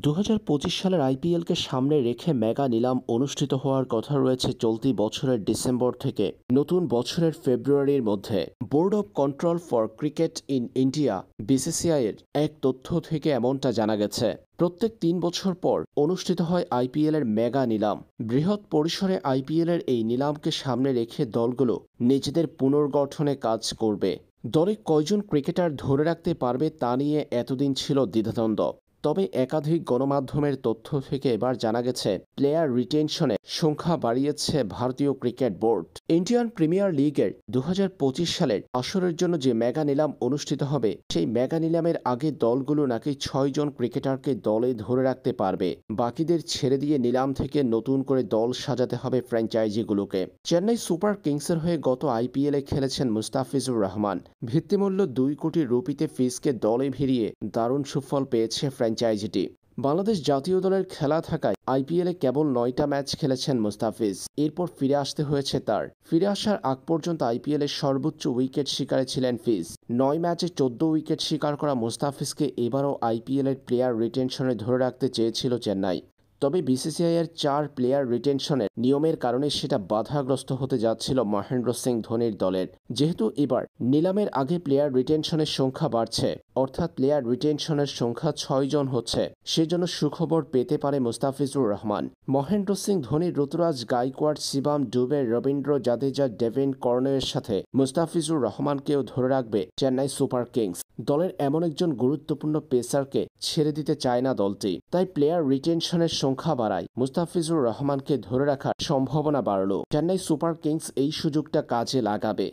2025 সালের আইপিএলকে সামনে রেখে মেগা নিলাম অনুষ্ঠিত হওয়ার কথা রয়েছে চলতি বছরের ডিসেম্বর থেকে নতুন বছরের ফেব্রুয়ারির মধ্যে। Board of control for cricket in India BCCI এর এক তথ্য থেকে এমনটা জানা গেছে। প্রত্যেক 3 বছর পর অনুষ্ঠিত হয় আইপিএলের মেগা নিলাম। বৃহৎ পরিসরে আইপিএলের এই নিলামকে সামনে রেখে দলগুলো নিজেদের পুনর্গঠনে কাজ করবে। দলে কয়জন ক্রিকেটার ধরে রাখতে পারবে তা নিয়ে এতদিন ছিল দ্বিধাদ্বন্দ্ব। তবে একাধিক গণমাধ্যমের তথ্য থেকে এবার জানা গেছে প্লেয়ার রিটেনশনের সংখ্যা বাড়িয়েছে ভারতীয় ক্রিকেট বোর্ড। ইন্ডিয়ান প্রিমিয়ার লিগের 2025 সালের আসরের জন্য যে মেগা নিলাম অনুষ্ঠিত হবে, সেই মেগা নিলামের আগে দলগুলো নাকি 6 জন ক্রিকেটারকে দলে ধরে রাখতে পারবে। বাকিদের ছেড়ে দিয়ে নিলাম থেকে নতুন করে দল সাজাতে হবে ফ্র্যাঞ্চাইজিগুলোকে। চেন্নাই সুপার কিংসের হয়ে গত আইপিএলে খেলেছেন মুস্তাফিজুর রহমান। ভিত্তিমূল্য 2 কোটি রুপিতে ফিজকে দলে ভিড়িয়ে দারুণ সুফল পেয়েছে ফ্র্যাঞ্চাইজিটি। বাংলাদেশ জাতীয় দলের খেলা থাকায় আইপিএলে কেবল 9টা ম্যাচ খেলেছেন মুস্তাফিজ। এরপর ফিরে আসতে হয়েছে তার। ফিরে আসার আগ পর্যন্ত আইপিএলের সর্বোচ্চ উইকেট শিকারে ছিলেন ফিজ। 9 ম্যাচে 14 উইকেট শিকার করা মুস্তাফিজকে এবারও আইপিএলের প্লেয়ার রিটেনশনে ধরে রাখতে চেয়েছিল চেন্নাই। তবে বিসিসিআই এর 4 প্লেয়ার রিটেনশনের নিয়মের কারণে সেটা বাধাগ্রস্ত হতে যাচ্ছিল মহেন্দ্র সিং ধোনির দলের। যেহেতু এবার নিলামের আগে প্লেয়ার রিটেনশনের সংখ্যা বাড়ছে, অর্থাৎ প্লেয়ার রিটেনশনের সংখ্যা 6 জন হচ্ছে, সেজন্য সুখবর পেতে পারে মুস্তাফিজুর রহমান। মহেন্দ্র সিং ধোনি, ঋতুরাজ গাইকোয়াড়, শিবম ডুবে, রবীন্দ্র জাদেজা, ডেভিন কর্নেলের সাথে মুস্তাফিজুর রহমানকেও ধরে রাখবে চেন্নাই সুপার কিংস। দলের এমন একজন গুরুত্বপূর্ণ পেসারকে ছেড়ে দিতে চায় না দলটি, তাই প্লেয়ার রিটেনশনের সংখ্যা বাড়ায় মুস্তাফিজুর রহমানকে ধরে রাখার সম্ভাবনা বাড়ল। চেন্নাই সুপার কিংস এই সুযোগটা কাজে লাগাবে।